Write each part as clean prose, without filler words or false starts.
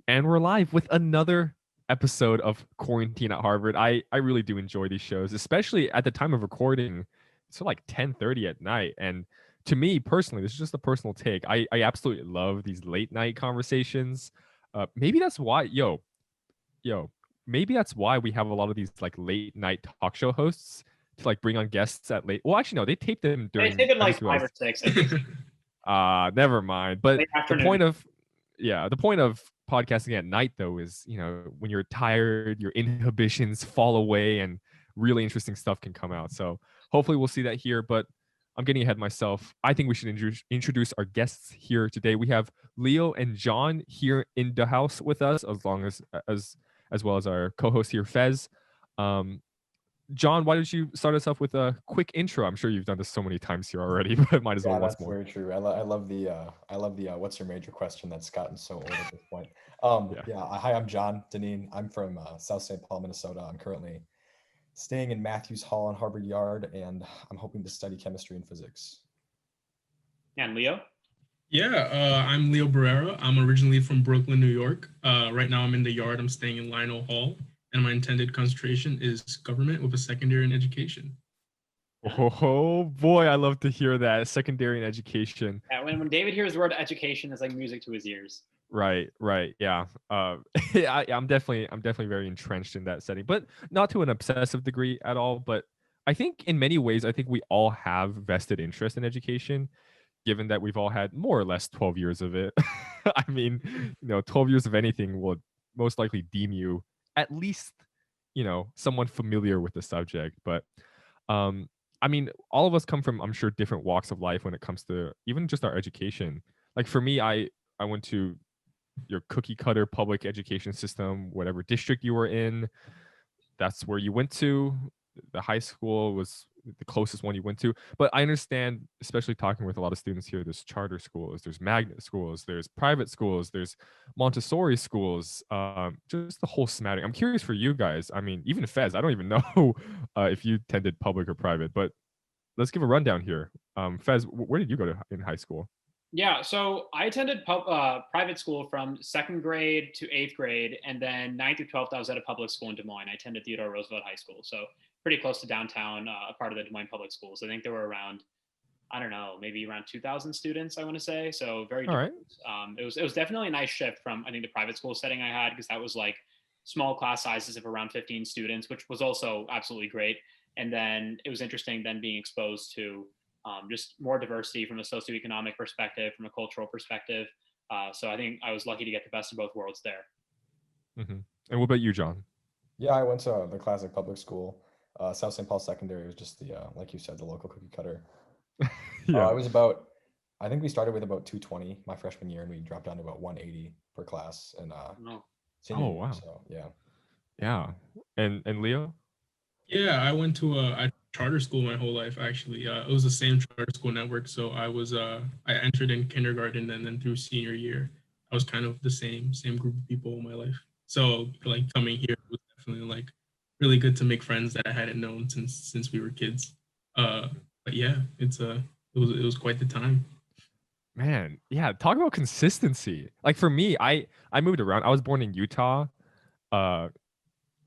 And we're live with another episode of Quarantine at Harvard. I really do enjoy these shows, especially at the time of recording. It's like 10:30 at night. And to me personally, this is just a personal take. I absolutely love these late night conversations. Maybe that's why, yo, maybe that's why we have a lot of these like late night talk show hosts to like bring on guests at late. Well, actually, no, they tape them They during. take it I like just 5 realized. or 6, I think. Never mind. But Late the afternoon. point of the point of podcasting at night though is, when you're tired, your inhibitions fall away and really interesting stuff can come out. So hopefully we'll see that here, but I'm getting ahead myself. I think we should introduce our guests here today. We have Leo and John here in the house with us, as well as our co-host here, Fez. Um, John, why don't you start us off with a quick intro? I'm sure you've done this so many times here already, but might as well Yeah, once that's more. very true. I love the what's your major question that's gotten so old at this point. Yeah. Hi, I'm John Deneen. I'm from South St. Paul, Minnesota. I'm currently staying in Matthews Hall on Harvard Yard, and I'm hoping to study chemistry and physics. And Leo? Yeah, I'm Leo Barrera. I'm originally from Brooklyn, New York. Right now I'm in the Yard. I'm staying in Lionel Hall, and my intended concentration is government with a secondary in education. Oh boy, I love to hear that. Secondary and education. Yeah, when David hears the word education, it's like music to his ears. Right, yeah. I'm definitely very entrenched in that setting, but not to an obsessive degree at all. But I think in many ways, I think we all have vested interest in education, given that we've all had more or less 12 years of it. I mean, 12 years of anything will most likely deem you at least, someone familiar with the subject. But I mean, all of us come from, I'm sure, different walks of life when it comes to even just our education. Like for me, I went to your cookie cutter public education system, whatever district you were in, that's where you went to. The high school was the closest one you went to. But I understand, especially talking with a lot of students here, there's charter schools, there's magnet schools, there's private schools, there's Montessori schools, just the whole smattering. I'm curious for you guys. I mean, even Fez, I don't even know if you attended public or private, but let's give a rundown here. Fez, where did you go to in high school? Yeah, so I attended private school from 2nd grade to 8th grade, and then 9th through 12th, I was at a public school in Des Moines. I attended Theodore Roosevelt High School, so pretty close to downtown, a part of the Des Moines Public Schools. I think there were around, I don't know, maybe around 2,000 students, I want to say. So very All right. diverse. It was definitely a nice shift from, I think, the private school setting I had, because that was like small class sizes of around 15 students, which was also absolutely great. And then it was interesting then being exposed to just more diversity from a socioeconomic perspective, from a cultural perspective. So I think I was lucky to get the best of both worlds there. Mm-hmm. And what about you, John? Yeah, I went to the classic public school. South St. Paul Secondary was just the like you said, the local cookie cutter. Yeah. It was about, I think we started with about 220 my freshman year, and we dropped down to about 180 per class and senior Oh, year. wow. So yeah. Yeah. And Leo? Yeah, I went to a charter school my whole life. Actually, it was the same charter school network. So I entered in kindergarten, and then through senior year, I was kind of the same group of people in my life. So like coming here was definitely like really good to make friends that I hadn't known since we were kids. But yeah, it was quite the time. Man, yeah, talk about consistency. Like for me, I moved around. I was born in Utah, uh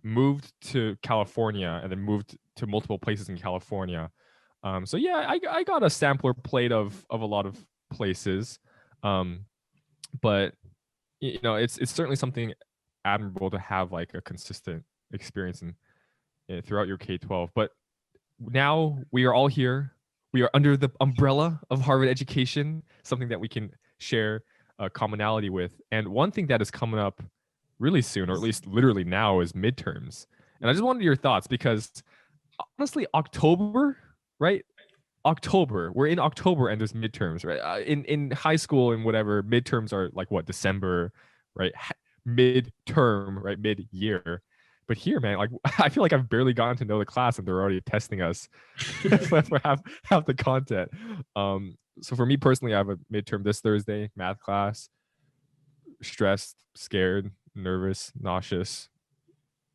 moved to California, and then moved to multiple places in California. So yeah, I got a sampler plate of a lot of places. Um but it's certainly something admirable to have like a consistent experience throughout your K-12. But now we are all here. We are under the umbrella of Harvard education, something that we can share a commonality with. And one thing that is coming up really soon, or at least literally now, is midterms. And I just wanted your thoughts because honestly, October, right? October, we're in October and there's midterms, right? In high school and whatever, midterms are like what, December, right? Midterm, right? Mid-year. But here, man, like I feel like I've barely gotten to know the class and they're already testing us for half the content. So for me personally, I have a midterm this Thursday, math class. Stressed, scared, nervous, nauseous.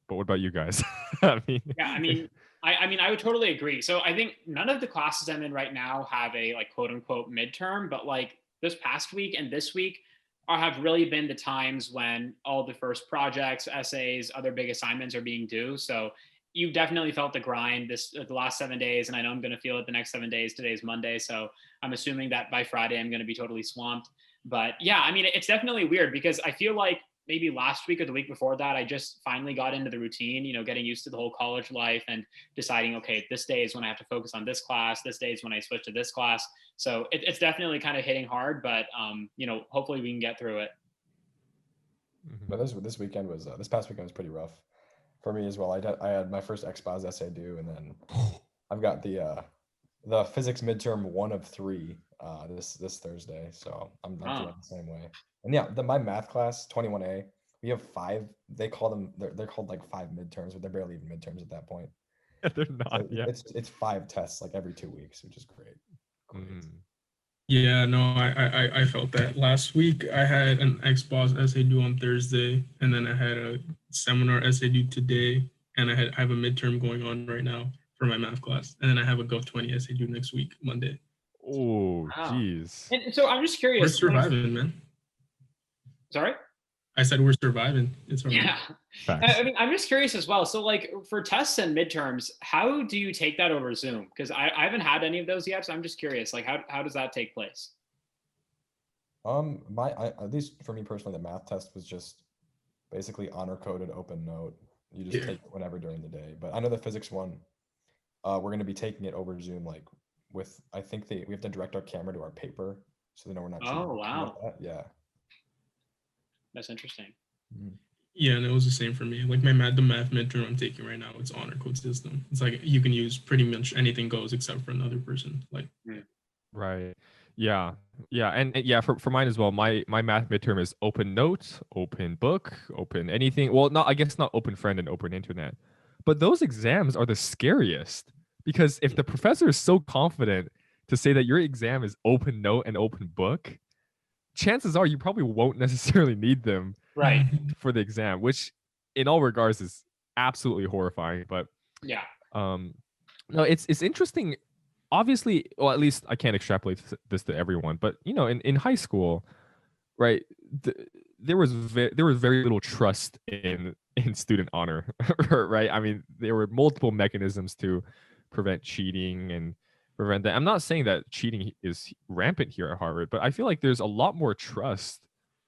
But what about you guys? I mean, Yeah, I would totally agree. So I think none of the classes I'm in right now have a like quote unquote midterm, but like this past week and this week, have really been the times when all the first projects, essays, other big assignments are being due. So you've definitely felt the grind the last 7 days, and I know I'm going to feel it the next 7 days. Today's Monday, so I'm assuming that by Friday I'm going to be totally swamped. But yeah, I mean, it's definitely weird because I feel like maybe last week or the week before that, I just finally got into the routine, getting used to the whole college life and deciding, okay, this day is when I have to focus on this class. This day is when I switch to this class. So it's definitely kind of hitting hard, but hopefully we can get through it. But this weekend was this past weekend was pretty rough for me as well. I had my first XPOS essay due, and then I've got the physics midterm 1 of 3 this Thursday. So I'm feeling the same way. And yeah, my math class 21A, we have 5. They call them they're called like 5 midterms, but they're barely even midterms at that point. They're not. So Yeah. It's 5 tests like every 2 weeks, which is great. Yeah, no, I felt that. Last week I had an XBOS essay due on Thursday, and then I had a seminar essay due today, and I have a midterm going on right now for my math class, and then I have a Gov 20 essay due next week, Monday. Oh, jeez. And so I'm just curious. We're surviving, man. Sorry? I said we're surviving. It's all right. Yeah. Facts. I mean, I'm just curious as well. So like for tests and midterms, how do you take that over Zoom? Because I haven't had any of those yet. So I'm just curious, like how does that take place? At least for me personally, the math test was just basically honor coded open note. You just take it whenever during the day. But I know the physics one, we're going to be taking it over Zoom, like with, I think we have to direct our camera to our paper so they know we're not cheating. Oh, wow. Like that. Yeah. That's interesting. Yeah, and it was the same for me. Like the math midterm I'm taking right now, it's honor code system. It's like you can use pretty much anything goes except for another person. Like, right. Yeah. And yeah, for mine as well. My math midterm is open note, open book, open anything. Well, I guess not open friend and open internet. But those exams are the scariest because if the professor is so confident to say that your exam is open note and open book, chances are you probably won't necessarily need them right for the exam, which in all regards is absolutely horrifying. But yeah, no, it's interesting. Obviously, well, at least I can't extrapolate this to everyone, but in high school, right, there was very little trust in student honor, right? I mean, there were multiple mechanisms to prevent cheating and prevent that. I'm not saying that cheating is rampant here at Harvard, but I feel like there's a lot more trust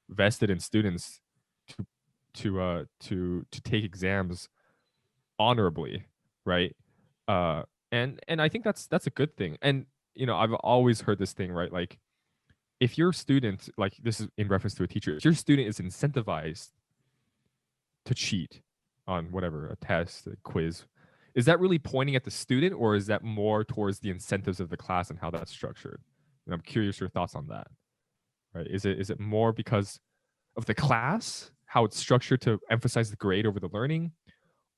vested in students to take exams honorably, right? And I think that's a good thing. And I've always heard this thing, right? Like if your student, like this is in reference to a teacher, if your student is incentivized to cheat on whatever, a test, a quiz, is that really pointing at the student, or is that more towards the incentives of the class and how that's structured? And I'm curious your thoughts on that. Right? Is it more because of the class, how it's structured to emphasize the grade over the learning,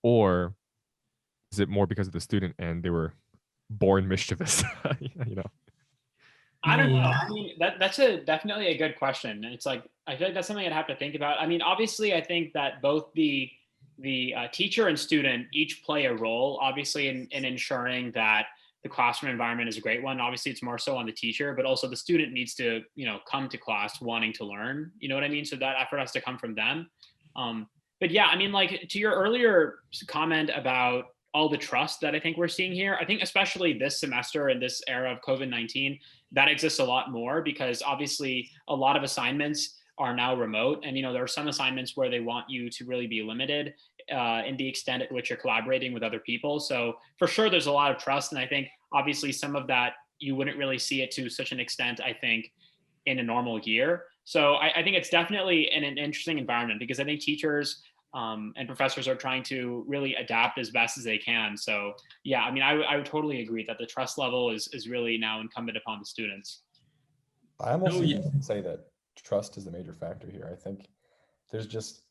or is it more because of the student and they were born mischievous? I don't know. I mean, that's definitely a good question, and it's like I feel like that's something I'd have to think about. I mean, obviously, I think that both the teacher and student each play a role, obviously, in ensuring that the classroom environment is a great one. Obviously, it's more so on the teacher, but also the student needs to, come to class wanting to learn. You know what I mean? So that effort has to come from them. But yeah, I mean, like to your earlier comment about all the trust that I think we're seeing here, I think especially this semester in this era of COVID-19, that exists a lot more because obviously a lot of assignments are now remote. And, there are some assignments where they want you to really be limited in the extent at which you're collaborating with other people. So for sure, there's a lot of trust. And I think obviously some of that, you wouldn't really see it to such an extent, I think, in a normal year. So I think it's definitely an interesting environment because I think teachers and professors are trying to really adapt as best as they can. So yeah, I mean, I would totally agree that the trust level is really now incumbent upon the students. I almost say that trust is the major factor here. I think there's just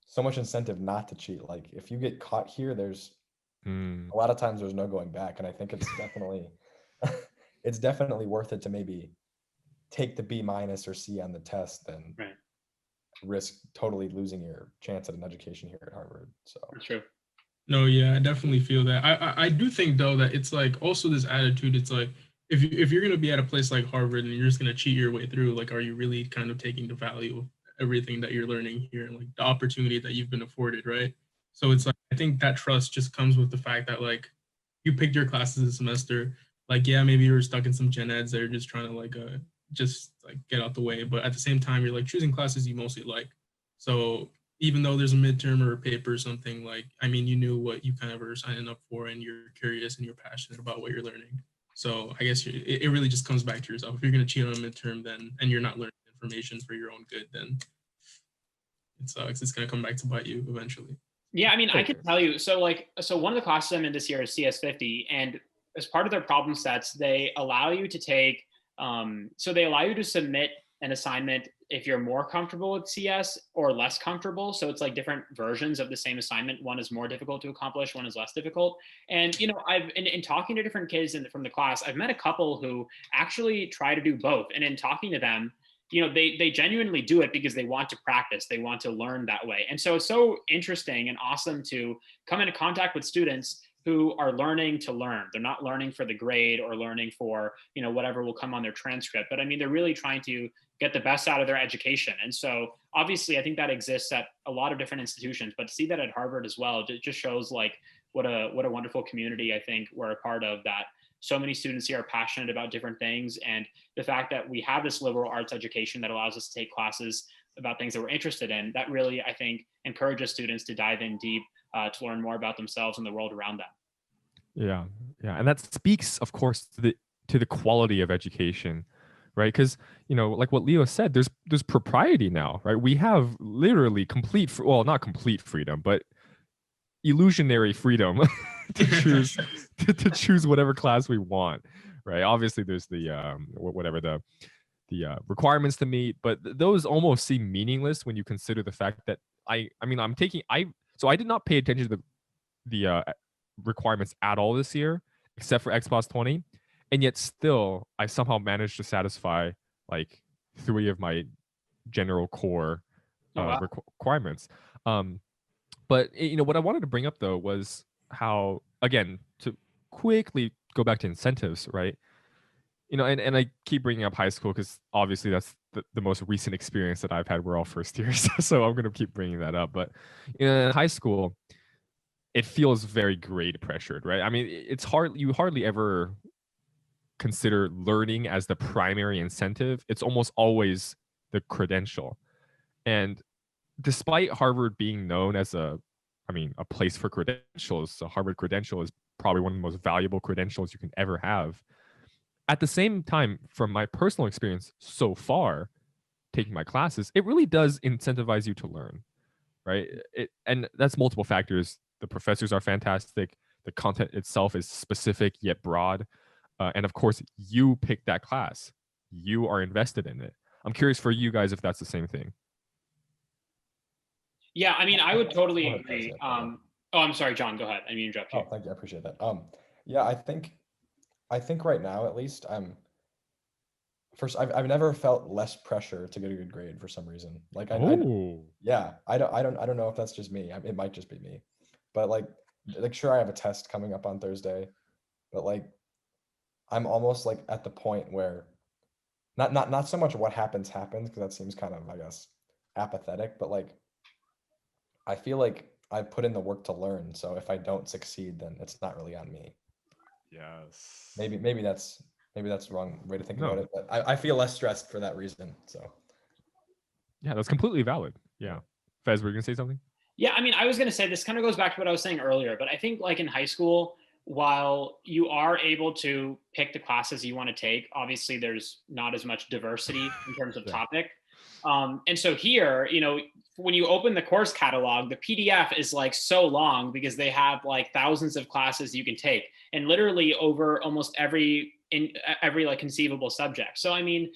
so much incentive not to cheat. Like if you get caught here, there's a lot of times there's no going back. And I think it's definitely worth it to maybe take the B- or C on the test than risk totally losing your chance at an education here at Harvard. So that's true. No, yeah, I definitely feel that. I do think though that it's like also this attitude. It's like if you're gonna be at a place like Harvard and you're just gonna cheat your way through, like, are you really kind of taking the value everything that you're learning here and like the opportunity that you've been afforded, right? So it's like I think that trust just comes with the fact that like you picked your classes this semester. Like, yeah, maybe you're stuck in some gen eds that are just trying to like just like get out the way, but at the same time you're like choosing classes you mostly like. So even though there's a midterm or a paper or something, like I mean you knew what you kind of were signing up for and you're curious and you're passionate about what you're learning. So I guess it really just comes back to yourself. If you're going to cheat on a midterm, then and you're not learning information for your own good, then it sucks. It's going to come back to bite you eventually. Yeah, I mean, I can tell you. So one of the classes I'm in this year is CS50, and as part of their problem sets, they allow you to take. So they allow you to submit an assignment if you're more comfortable with CS or less comfortable. So it's like different versions of the same assignment. One is more difficult to accomplish, one is less difficult. And I've in talking to different kids from the class, I've met a couple who actually try to do both. And in talking to them, they genuinely do it because they want to practice, they want to learn that way. And so it's so interesting and awesome to come into contact with students who are learning to learn. They're not learning for the grade or learning for whatever will come on their transcript, but I mean they're really trying to get the best out of their education. And so obviously I think that exists at a lot of different institutions, but to see that at Harvard as well, it just shows like what a wonderful community I think we're a part of, that so many students here are passionate about different things. And the fact that we have this liberal arts education that allows us to take classes about things that we're interested in, that really, I think, encourages students to dive in deep to learn more about themselves and the world around them. Yeah, yeah, and that speaks, of course, to the quality of education, right? Because like what Leo said, there's propriety now, right? We have literally not complete freedom, but illusionary freedom to choose to choose whatever class we want, right? Obviously there's the whatever the requirements to meet, but those almost seem meaningless when you consider the fact that I did not pay attention to the requirements at all this year except for XPOS 20, and yet still I somehow managed to satisfy like 3 of my general core requirements. But what I wanted to bring up though was how, again, to quickly go back to incentives, right? And I keep bringing up high school because obviously that's the most recent experience that I've had. We're all first years, so I'm going to keep bringing that up. But in high school, it feels very grade pressured, right? I mean, you hardly ever consider learning as the primary incentive. It's almost always the credential. And despite Harvard being known as a place for credentials, a Harvard credential is probably one of the most valuable credentials you can ever have. At the same time, from my personal experience so far, taking my classes, it really does incentivize you to learn, right? And that's multiple factors. The professors are fantastic. The content itself is specific yet broad. And of course, you pick that class. You are invested in it. I'm curious for you guys if that's the same thing. Yeah, I mean, I would totally agree. Oh, I'm sorry, John, go ahead. I mean, interrupt you. Oh, thank you. I appreciate that. Yeah, I think right now, at least, I've never felt less pressure to get a good grade for some reason. Like I don't know if that's just me. It might just be me, but like sure, I have a test coming up on Thursday, but like I'm almost like at the point where not so much what happens because that seems kind of, I guess, apathetic, but like I feel like I put in the work to learn. So if I don't succeed, then it's not really on me. Yes. Maybe that's the wrong way to think about it, but I feel less stressed for that reason. So yeah, that's completely valid. Yeah. Fez, were you gonna say something? Yeah, I mean, I was going to say this kind of goes back to what I was saying earlier, but I think like in high school, while you are able to pick the classes you want to take, obviously there's not as much diversity in terms of topic. And so here, when you open the course catalog, the PDF is like so long because they have like thousands of classes you can take, and literally over almost every like conceivable subject. So I mean,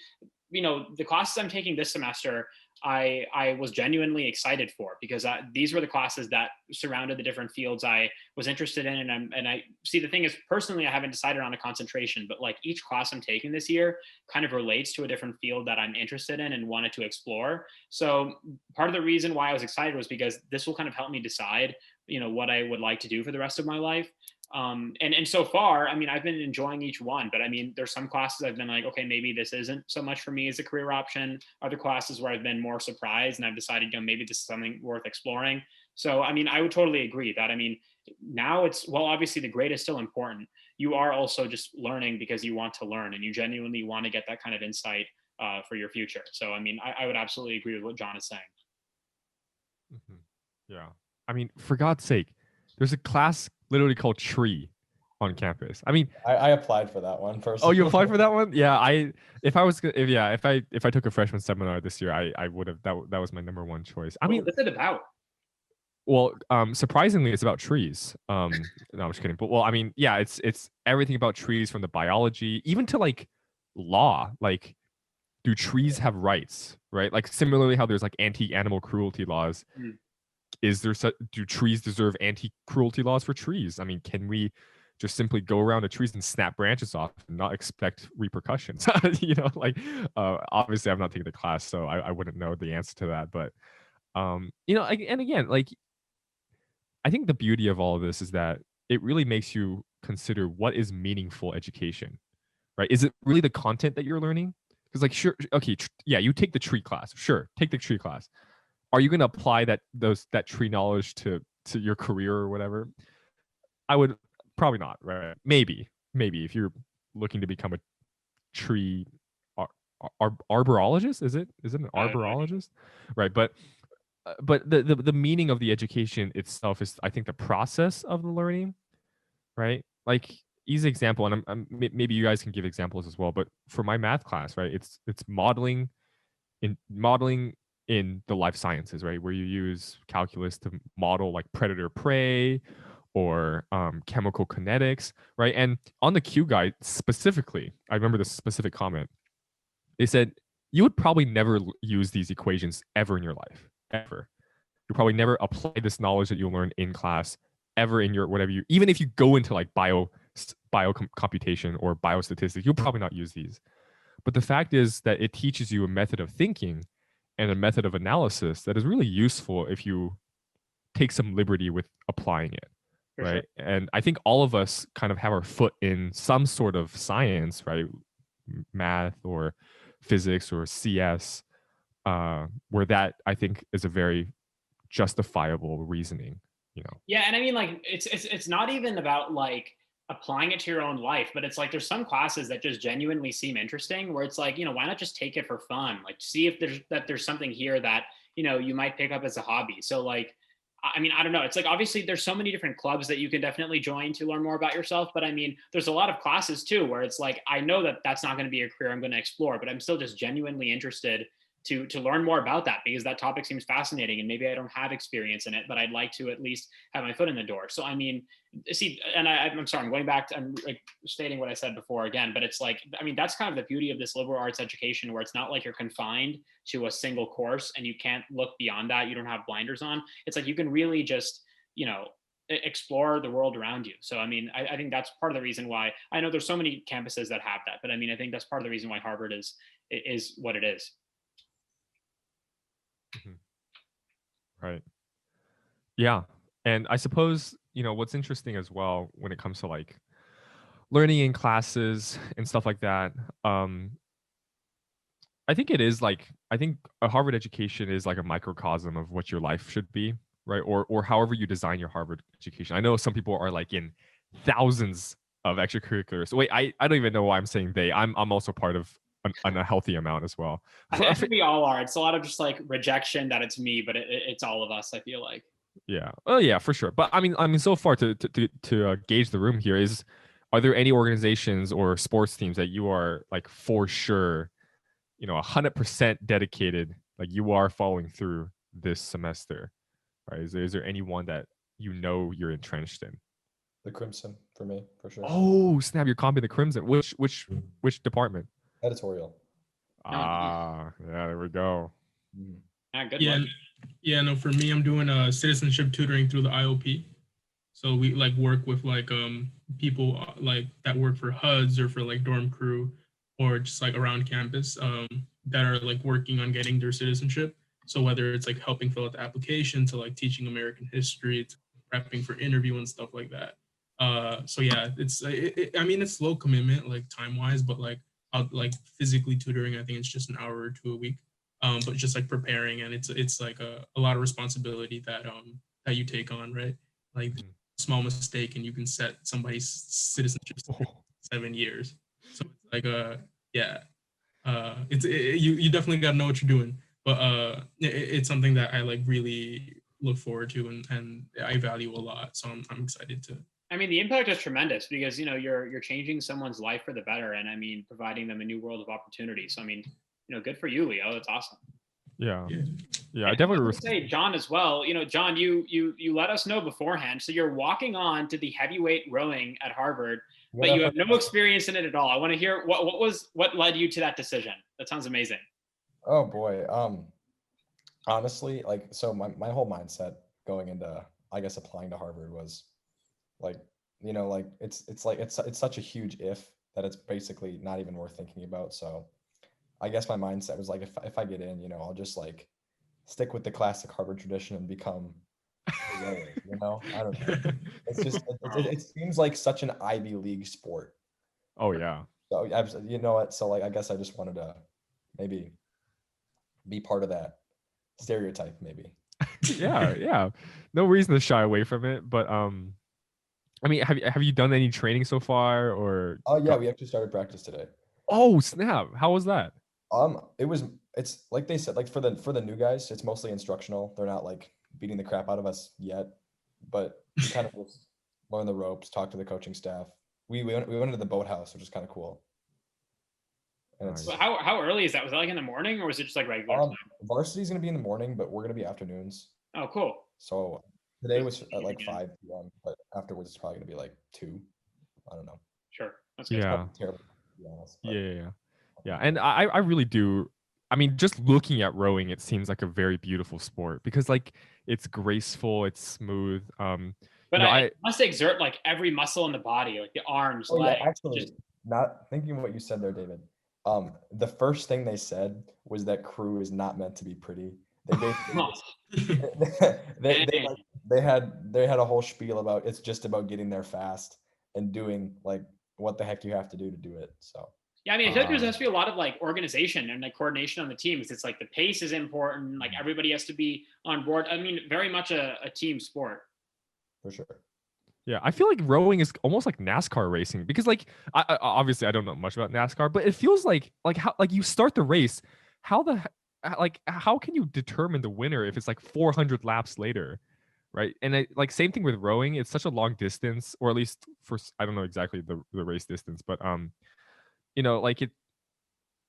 the classes I'm taking this semester, I was genuinely excited for, because these were the classes that surrounded the different fields I was interested in. And I see, the thing is, personally, I haven't decided on a concentration, but like each class I'm taking this year kind of relates to a different field that I'm interested in and wanted to explore. So part of the reason why I was excited was because this will kind of help me decide, what I would like to do for the rest of my life. And so far, I mean, I've been enjoying each one, but I mean, there's some classes I've been like, okay, maybe this isn't so much for me as a career option. Other classes where I've been more surprised and I've decided, maybe this is something worth exploring. So, I mean, I would totally agree that, I mean, now it's, well, obviously the grade is still important. You are also just learning because you want to learn and you genuinely want to get that kind of insight for your future. So, I mean, I would absolutely agree with what John is saying. Yeah. I mean, for God's sake, there's a class literally called Tree on campus. I mean, I applied for that one first. oh, you applied for that one? Yeah, if I took a freshman seminar this year, I would have, that was my number one choice. I mean, what's it about? well, surprisingly, it's about trees. No, I'm just kidding. But well, I mean, yeah, it's everything about trees, from the biology, even to like law. Like, do trees have rights, right? Like, similarly, how there's like anti-animal cruelty laws. Do trees deserve anti-cruelty laws for trees? I mean, can we just simply go around the trees and snap branches off and not expect repercussions? Obviously, I've not taken the class, so I wouldn't know the answer to that. But and again, like, I think the beauty of all of this is that it really makes you consider what is meaningful education, right? Is it really the content that you're learning? Because, like, sure, okay, yeah, you take the tree class, sure, take the tree class. Are you going to apply that tree knowledge to your career or whatever? I would probably not, right? Maybe if you're looking to become a tree arborologist, is it an arborologist, right? But the meaning of the education itself is, I think, the process of the learning, right? Like, easy example, and maybe you guys can give examples as well. But for my math class, right, it's modeling in the life sciences, right, where you use calculus to model like predator prey or chemical kinetics, right? And on the Q guide specifically, I remember this specific comment. They said you would probably never use these equations ever in your life, ever. You'll probably never apply this knowledge that you'll learn in class ever in your whatever even if you go into like bio computation or biostatistics, you'll probably not use these. But the fact is that it teaches you a method of thinking and a method of analysis that is really useful if you take some liberty with applying it. For right. Sure. And I think all of us kind of have our foot in some sort of science, right? Math or physics or CS, where that, I think, is a very justifiable reasoning, Yeah. And I mean, like, it's not even about like applying it to your own life, but it's like there's some classes that just genuinely seem interesting where it's like, why not just take it for fun? Like, see if there's something here that, you might pick up as a hobby. So like, I mean, I don't know. It's like, obviously there's so many different clubs that you can definitely join to learn more about yourself. But I mean, there's a lot of classes too, where it's like, I know that that's not going to be a career I'm going to explore, but I'm still just genuinely interested to learn more about that because that topic seems fascinating and maybe I don't have experience in it, but I'd like to at least have my foot in the door. So, I mean, see, and I'm sorry, I'm going back to, I'm like stating what I said before again, but it's like, I mean, that's kind of the beauty of this liberal arts education where it's not like you're confined to a single course and you can't look beyond that. You don't have blinders on. It's like, you can really just, explore the world around you. So, I mean, I think that's part of the reason why I know there's so many campuses that have that, but I mean, I think that's part of the reason why Harvard is what it is. Right. Yeah. And I suppose, what's interesting as well when it comes to like learning in classes and stuff like that, I think it is like, I think a Harvard education is like a microcosm of what your life should be, right? Or however you design your Harvard education. I know some people are like in thousands of extracurriculars. Wait, I don't even know why I'm saying they. I'm also part of a healthy amount as well. I think we all are. It's a lot of just like rejection that it's me, but it's all of us, I feel like. Yeah. Oh yeah, for sure. But I mean, so far to gauge the room here are there any organizations or sports teams that you are like for sure, 100% dedicated, like you are following through this semester, right? Is there anyone that you're entrenched in? The Crimson for me, for sure. Oh snap! You're copying the Crimson. Which department? Editorial. Yeah, there we go. Good luck. Yeah, no, for me, I'm doing citizenship tutoring through the IOP. So we like work with like people like that work for HUDs or for like dorm crew or just like around campus that are like working on getting their citizenship. So whether it's like helping fill out the application to like teaching American history, to prepping for interview and stuff like that. So yeah, I mean, it's low commitment, like time wise, but like like physically tutoring, I think it's just an hour or two a week. But just like preparing, and it's like a lot of responsibility that you take on, right? Like small mistake and you can set somebody's citizenship for 7 years. So it's like yeah, you definitely got to know what you're doing, but it's something that I like really look forward to and I value a lot. So I'm excited to. I mean, the impact is tremendous because you're changing someone's life for the better, and I mean, providing them a new world of opportunity. So I mean, good for you, Leo. That's awesome. Yeah. Yeah, I And definitely I would say John as well. John, you let us know beforehand. So you're walking on to the heavyweight rowing at Harvard, but you have no experience in it at all. I want to hear what led you to that decision. That sounds amazing. Oh boy. Honestly, like, so my whole mindset going into, I guess, applying to Harvard was like, like it's such a huge if that it's basically not even worth thinking about. So I guess my mindset was like, if I get in, I'll just like stick with the classic Harvard tradition and become a rower, I don't know. It's just it seems like such an Ivy League sport. Oh yeah. So you know what? So like I guess I just wanted to maybe be part of that stereotype, maybe. Yeah. No reason to shy away from it, but I mean, have you done any training so far or? Oh yeah, we actually started practice today. Oh snap! How was that? It's like they said, like for the new guys, it's mostly instructional. They're not like beating the crap out of us yet, but we kind of just learn the ropes, talk to the coaching staff. We went into the boathouse, which is kind of cool. And So how early is that? Was that like in the morning or was it just like regular time? Varsity's gonna be in the morning, but we're gonna be afternoons. Oh, cool. So today was at like 5 p.m., but afterwards it's probably gonna be like 2. I don't know. Sure. That's good. Yeah. Terrible, to be honest, Yeah. And I really do. I mean, just looking at rowing, it seems like a very beautiful sport because like it's graceful, it's smooth. But I must exert like every muscle in the body, like the arms, legs. Yeah, actually, not thinking what you said there, David. The first thing they said was that crew is not meant to be pretty. They basically they had a whole spiel about it's just about getting there fast and doing like what the heck you have to do it. So yeah, I mean, I feel like there has to be a lot of like organization and like coordination on the team because it's like the pace is important. Like everybody has to be on board. I mean, very much a team sport. For sure. Yeah, I feel like rowing is almost like NASCAR racing because like I obviously I don't know much about NASCAR, but it feels like how like you start the race, how how can you determine the winner if it's like 400 laps later, right? And like same thing with rowing, it's such a long distance, or at least for I don't know exactly the race distance, but like it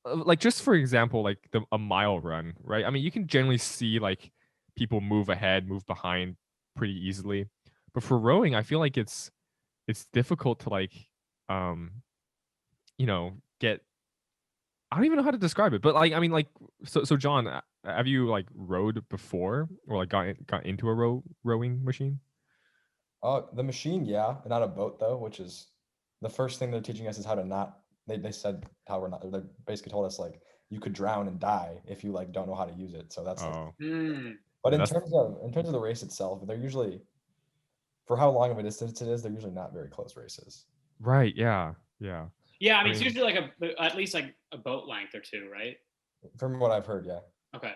like just for example like a mile run, right? I mean you can generally see like people move ahead, move behind pretty easily. But for rowing, I feel like it's difficult to like, get. I don't even know how to describe it, but like, I mean, like, so John, have you like rowed before or like got into a rowing machine? The machine, yeah, not a boat though, which is the first thing they're teaching us is how to not. They said how we're not. They basically told us like you could drown and die if you like don't know how to use it. So that's. Oh. But in terms of the race itself, they're usually, for how long of a distance it is, they're usually not very close races. Right. Yeah. Yeah. Yeah. I mean, it's usually like at least like a boat length or two, right? From what I've heard, yeah. Okay.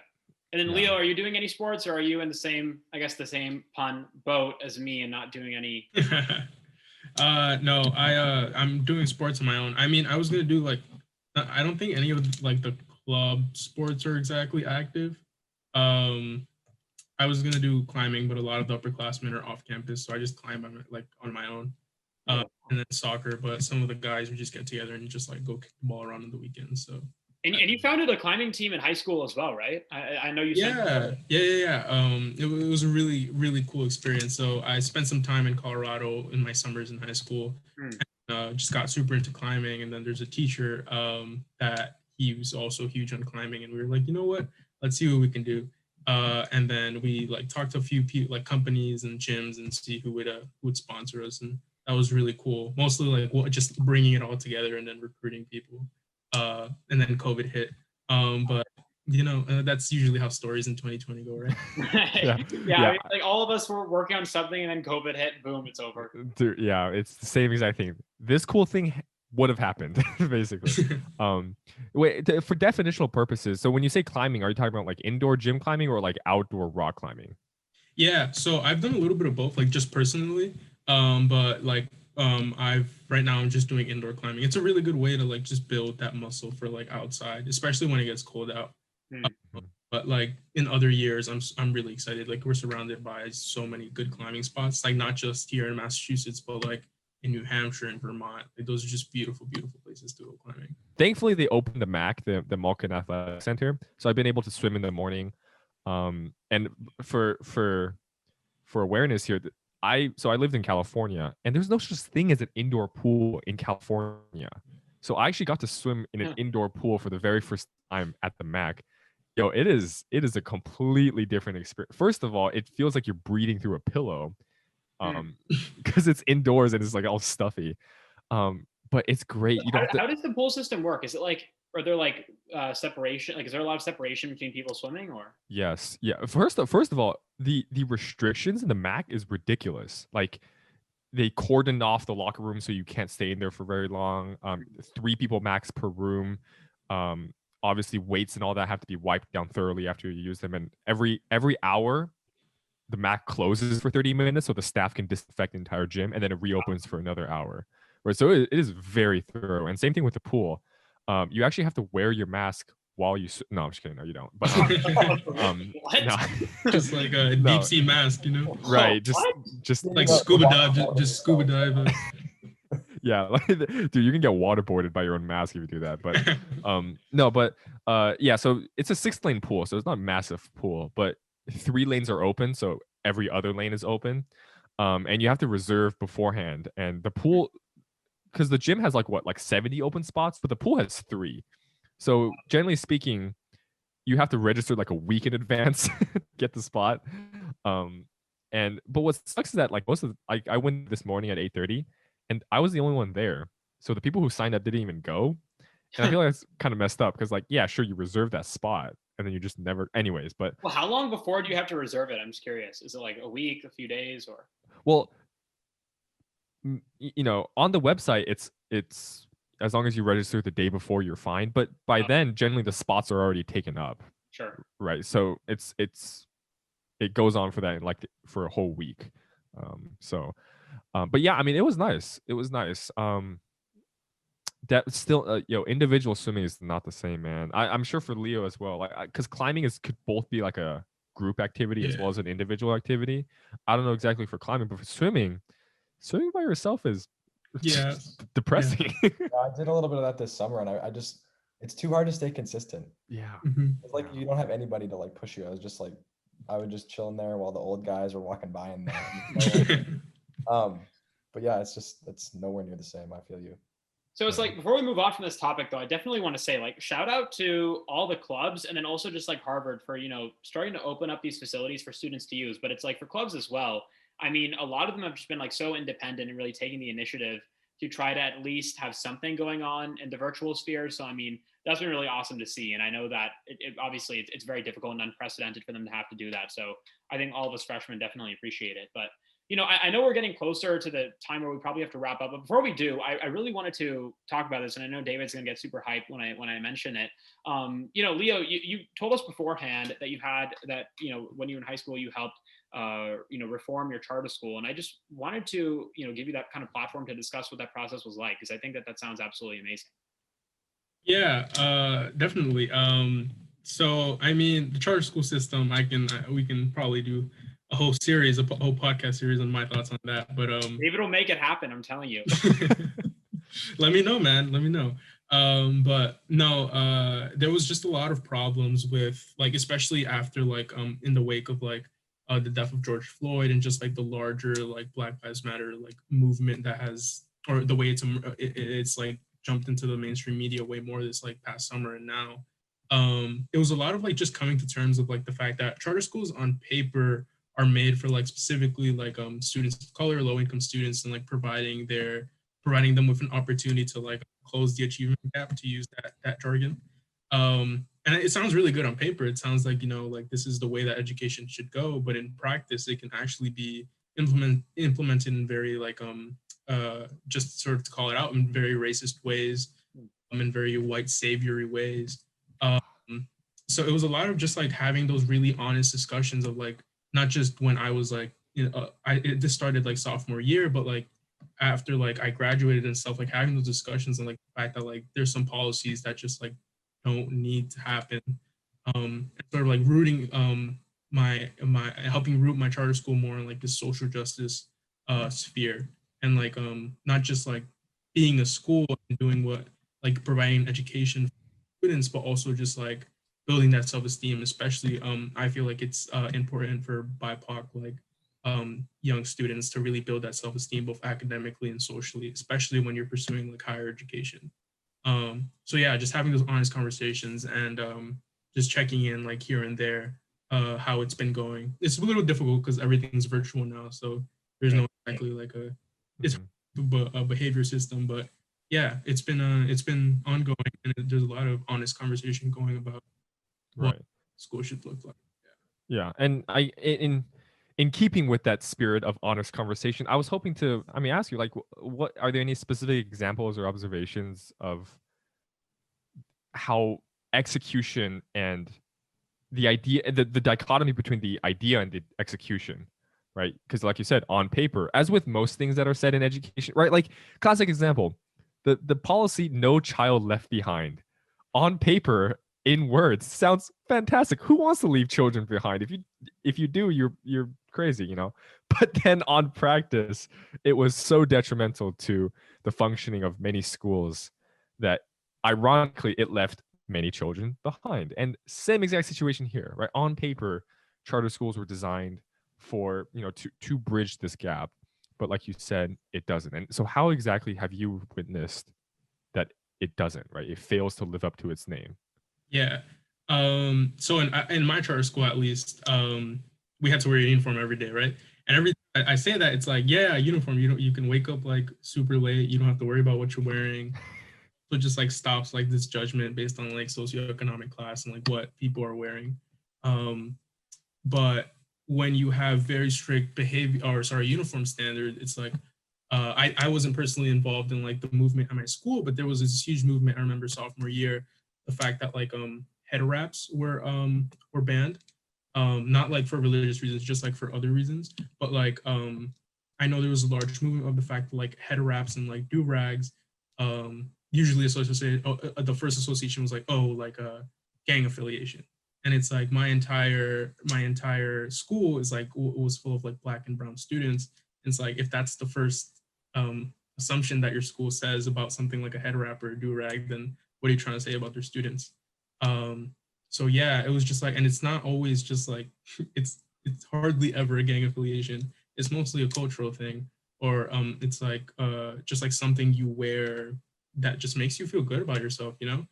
And then Leo, are you doing any sports or are you in the same pun boat as me and not doing any? No, I'm doing sports on my own. I mean, I was going to do like, I don't think any of like the club sports are exactly active. I was gonna do climbing, but a lot of the upperclassmen are off campus, so I just climb on my own. And then soccer, but some of the guys would just get together and just like go kick the ball around on the weekends. So. And you founded a climbing team in high school as well, right? I know you. Yeah. It was a really, really cool experience. So I spent some time in Colorado in my summers in high school. And, just got super into climbing, and then there's a teacher that he was also huge on climbing, and we were like, you know what? Let's see what we can do. And then we like talked to a few people, like companies and gyms, and see who would sponsor us, and that was really cool. Mostly like just bringing it all together and then recruiting people. And then COVID hit. But That's usually how stories in 2020 go, right? Yeah. Yeah. I mean, like all of us were working on something and then COVID hit, boom, it's over. Yeah, it's the same exact thing. This cool thing would have happened basically. Wait, for definitional purposes, so when you say climbing, are you talking about like indoor gym climbing or like outdoor rock climbing? Yeah, so I've done a little bit of both, like just personally. But like I've right now I'm just doing indoor climbing. It's a really good way to like just build that muscle for like outside, especially when it gets cold out. Mhm. But like in other years, I'm really excited. Like we're surrounded by so many good climbing spots, like not just here in Massachusetts, but like in New Hampshire and Vermont. Like those are just beautiful, beautiful places to go climbing. Thankfully, they opened the MAC, the Malkin Athletic Center, so I've been able to swim in the morning. And for awareness here, I lived in California, and there's no such thing as an indoor pool in California. So I actually got to swim in an indoor pool for the very first time at the MAC. Yo, it is a completely different experience. First of all, it feels like you're breathing through a pillow, because it's indoors and it's like all stuffy. But it's great. You don't have to. How does the pool system work? Is it like, are there like separation? Like, is there a lot of separation between people swimming or? Yes, yeah. First of all, the restrictions in the MAC is ridiculous. Like they cordoned off the locker room so you can't stay in there for very long. 3 people max per room. Obviously weights and all that have to be wiped down thoroughly after you use them. And every hour, the MAC closes for 30 minutes so the staff can disinfect the entire gym, and then it reopens for another hour. Right, so it is very thorough. And same thing with the pool. You actually have to wear your mask while you. No, I'm just kidding. No, you don't. But What? no. Just like a No. deep sea mask, Right. What? Just like scuba dive, just scuba dive. Yeah, like, dude, you can get waterboarded by your own mask if you do that. But no, but yeah, so it's a 6-lane pool, so it's not a massive pool, but 3 lanes are open, so every other lane is open. And you have to reserve beforehand. And the pool, because the gym has like 70 open spots, but the pool has 3. So generally speaking, you have to register like a week in advance to get the spot. But what sucks is that like I went this morning at 8:30, and I was the only one there. So the people who signed up didn't even go. And I feel like that's kind of messed up because like, yeah, sure, you reserve that spot and then you just never anyways. But Well, how long before do you have to reserve it? I'm just curious. Is it like a week, a few days, or? well, on the website, it's as long as you register the day before, you're fine. But by then, generally the spots are already taken up. Sure. Right. So it goes on for that like for a whole week. But yeah, I mean, it was nice. It was nice. That still, individual swimming is not the same, man. I'm sure for Leo as well, like because climbing could both be like a group activity as well as an individual activity. I don't know exactly for climbing, but for swimming by yourself is Yeah. depressing. Yeah, I did a little bit of that this summer, and I just it's too hard to stay consistent. Yeah. It's like you don't have anybody to like push you. I would just chill in there while the old guys were walking by in there. But yeah, it's nowhere near the same. I feel you. So it's like, before we move on from this topic, though, I definitely want to say, like, shout out to all the clubs, and then also just like Harvard for, starting to open up these facilities for students to use. But it's like for clubs as well. I mean, a lot of them have just been like so independent and really taking the initiative to try to at least have something going on in the virtual sphere. So, I mean, that's been really awesome to see. And I know that obviously it's very difficult and unprecedented for them to have to do that. So I think all of us freshmen definitely appreciate it. But I know we're getting closer to the time where we probably have to wrap up. But before we do, I really wanted to talk about this, and I know David's going to get super hyped when I mention it. Leo, you told us beforehand that you had that when you were in high school, you helped reform your charter school, and I just wanted to give you that kind of platform to discuss what that process was like, because I think that sounds absolutely amazing. Yeah, definitely. So I mean, the charter school system, we can probably do a whole podcast series on my thoughts on that. But David will make it happen. I'm telling you. Let me know, man. Let me know. But no, there was just a lot of problems with like, especially after like in the wake of like the death of George Floyd and just like the larger like Black Lives Matter like movement that has, or the way it's like jumped into the mainstream media way more this like past summer and now. It was a lot of like just coming to terms with like the fact that charter schools on paper are made for like specifically like students of color, low income students, and like providing them with an opportunity to like close the achievement gap, to use that jargon. and it sounds really good on paper. It sounds like, like this is the way that education should go, but in practice, it can actually be implemented in very like just sort of to call it out, in very racist ways, in very white saviory ways. Um, so it was a lot of just like having those really honest discussions of like, not just when I was like, this started like sophomore year, but like after like I graduated and stuff, like having those discussions and like the fact that like there's some policies that just like don't need to happen. And sort of like rooting my helping root my charter school more in like this social justice sphere, and like not just like being a school and doing what, like providing education for students, but also just like building that self-esteem. Especially I feel like it's important for BIPOC like young students to really build that self-esteem both academically and socially, especially when you're pursuing like higher education. So yeah, just having those honest conversations and just checking in like here and there, how it's been going. It's a little difficult because everything's virtual now, so there's no exactly like it's a behavior system, but yeah, it's been ongoing, and there's a lot of honest conversation going about what school should look like. Yeah, and in keeping with that spirit of honest conversation, I was hoping to, ask you, like, what are there any specific examples or observations of how execution and the idea, the dichotomy between the idea and the execution, right? Because like you said, on paper, as with most things that are said in education, right? Like classic example, the policy "No Child Left Behind," on paper, in words, sounds fantastic. Who wants to leave children behind? If you do, you're crazy, you know. But then on practice, it was so detrimental to the functioning of many schools that ironically it left many children behind. And same exact situation here, right? On paper, charter schools were designed for, to bridge this gap, but like you said, it doesn't. And so how exactly have you witnessed that it doesn't, right? It fails to live up to its name. Yeah. So in my charter school, at least, we had to wear a uniform every day, right? And I say that, it's like, yeah, uniform. You can wake up like super late. You don't have to worry about what you're wearing. So it just like stops like this judgment based on like socioeconomic class and like what people are wearing. But when you have very strict uniform standard, it's like I wasn't personally involved in like the movement at my school, but there was this huge movement. I remember sophomore year, the fact that like head wraps were banned, not like for religious reasons, just like for other reasons. But like I know there was a large movement of the fact that like head wraps and like do rags, usually associated. The first association was like, oh, like a gang affiliation, and it's like my entire school is like was full of like Black and brown students. It's like, if that's the first assumption that your school says about something like a head wrap or a do rag, then what are you trying to say about their students? So yeah, it was just like, and it's not always just like it's hardly ever a gang affiliation. It's mostly a cultural thing, or it's like just like something you wear that just makes you feel good about yourself, you know?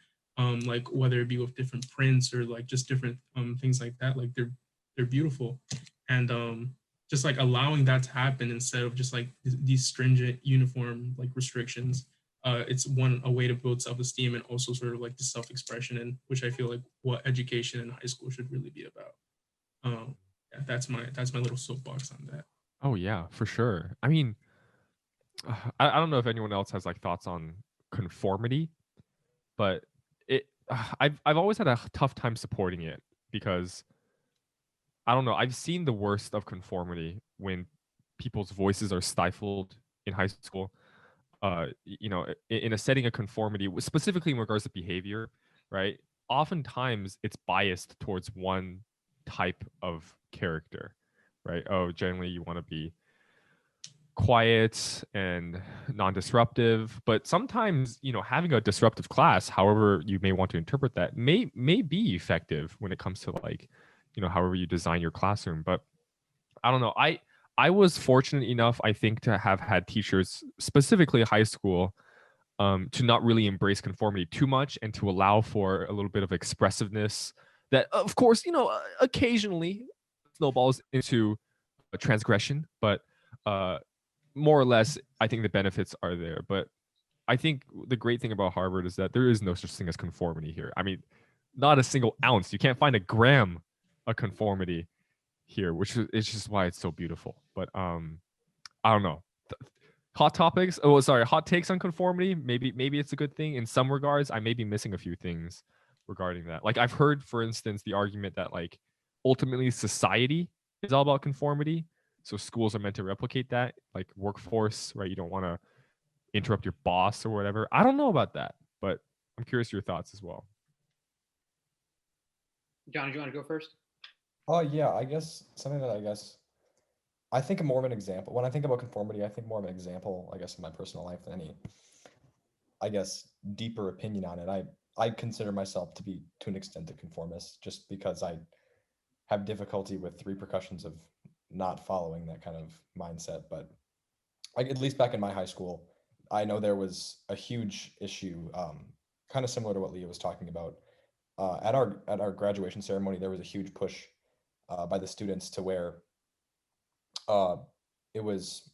Like whether it be with different prints or like just different things like that, like they're beautiful. And just like allowing that to happen instead of just like these stringent uniform like restrictions, it's a way to build self-esteem and also sort of like the self-expression, and which I feel like what education in high school should really be about. Yeah, that's my little soapbox on that. Oh yeah, for sure. I mean, I don't know if anyone else has like thoughts on conformity, but I've always had a tough time supporting it because I don't know. I've seen the worst of conformity when people's voices are stifled in high school. In a setting of conformity, specifically in regards to behavior, right? Oftentimes it's biased towards one type of character, right? Oh, generally you want to be quiet and non-disruptive, but sometimes having a disruptive class, however you may want to interpret that, may be effective when it comes to like however you design your classroom. But I don't know, I was fortunate enough, I think, to have had teachers, specifically high school, to not really embrace conformity too much and to allow for a little bit of expressiveness that, of course, occasionally snowballs into a transgression, but more or less, I think the benefits are there. But I think the great thing about Harvard is that there is no such thing as conformity here. I mean, not a single ounce. You can't find a gram of conformity here, which is just why it's so beautiful. But I don't know. Hot topics. Oh, sorry. Hot takes on conformity. Maybe it's a good thing in some regards. I may be missing a few things regarding that. Like I've heard, for instance, the argument that like ultimately society is all about conformity. So schools are meant to replicate that, like workforce, right? You don't want to interrupt your boss or whatever. I don't know about that, but I'm curious your thoughts as well. John, do you want to go first? Oh yeah, I guess something that I think more of an example. When I think about conformity, I think more of an example, I guess, in my personal life than any, I guess, deeper opinion on it. I consider myself to be, to an extent, a conformist, just because I have difficulty with the repercussions of not following that kind of mindset. But at least back in my high school, I know there was a huge issue, kind of similar to what Leah was talking about. At our graduation ceremony, there was a huge push by the students to wear. It was,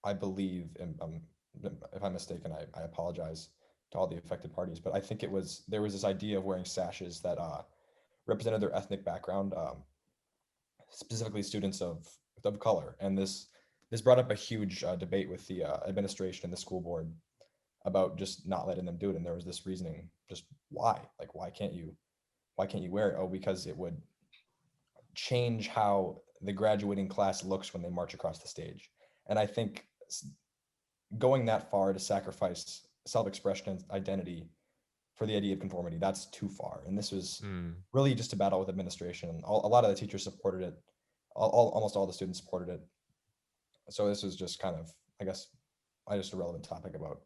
I believe, if I'm mistaken, I apologize to all the affected parties, but I think there was this idea of wearing sashes that represented their ethnic background, specifically students of color, and this brought up a huge debate with the administration and the school board about just not letting them do it. And there was this reasoning, just why? Like, why can't you wear it? Oh, because it would change how the graduating class looks when they march across the stage. And I think going that far to sacrifice self-expression and identity for the idea of conformity, that's too far. And this was really just a battle with administration. A lot of the teachers supported it. Almost all the students supported it. So this was just kind of, I guess, just a relevant topic about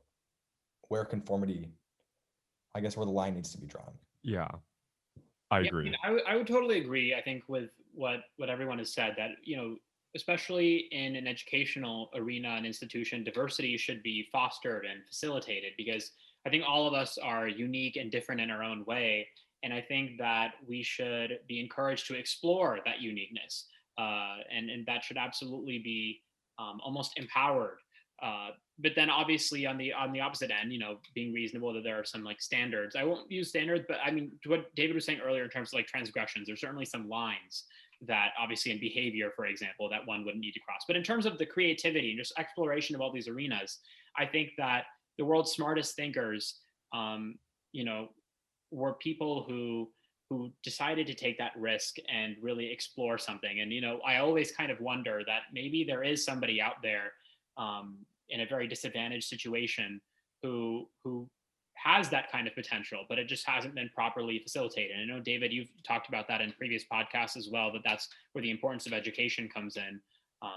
where conformity, I guess, where the line needs to be drawn. Yeah, I agree. I would totally agree. I think with what everyone has said, that, you know, especially in an educational arena and institution, diversity should be fostered and facilitated, because I think all of us are unique and different in our own way. And I think that we should be encouraged to explore that uniqueness. And that should absolutely be almost empowered. But then obviously on the opposite end, you know, being reasonable that there are some like standards. I won't use standards, but I mean, what David was saying earlier in terms of like transgressions, there's certainly some lines that obviously in behavior, for example, that one wouldn't need to cross. But in terms of the creativity and just exploration of all these arenas, I think that the world's smartest thinkers, you know, were people who decided to take that risk and really explore something. And, you know, I always kind of wonder that maybe there is somebody out there in a very disadvantaged situation who has that kind of potential, but it just hasn't been properly facilitated. And I know, David, you've talked about that in previous podcasts as well, that that's where the importance of education comes in,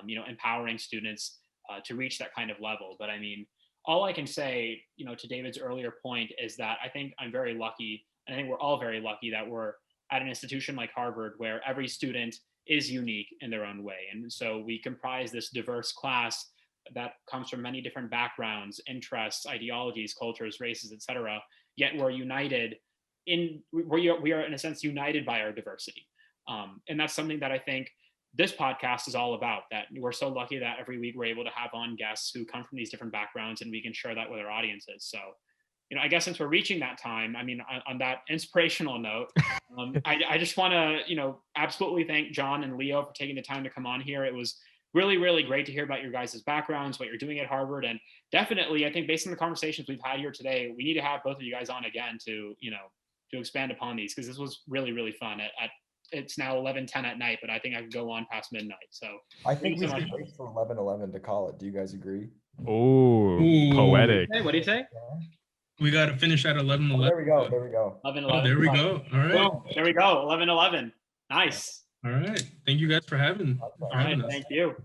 you know, empowering students to reach that kind of level. But I mean, all I can say, you know, to David's earlier point is that I think I'm very lucky, and I think we're all very lucky that we're at an institution like Harvard where every student is unique in their own way. And so we comprise this diverse class that comes from many different backgrounds, interests, ideologies, cultures, races, etc. Yet we're united we are in a sense united by our diversity. And that's something that I think this podcast is all about, that we're so lucky that every week we're able to have on guests who come from these different backgrounds, and we can share that with our audiences. So, you know, I guess since we're reaching that time, I mean, on that inspirational note, I just want to, you know, absolutely thank John and Leo for taking the time to come on here. It was really, really great to hear about your guys' backgrounds, what you're doing at Harvard. And definitely, I think based on the conversations we've had here today, we need to have both of you guys on again to, you know, to expand upon these, because this was really, really fun. It's now 11:10 at night, but I think I could go on past midnight. So I think we should wait for 11:11 to call it. Do you guys agree? Oh, poetic. Hey, what do you say? We got to finish at 11:11. Oh, there we go. There we go. 11:11. Oh, there we go. All right. Boom. There we go. 11:11. Nice. All right. Thank you guys for having All right. us. Thank you.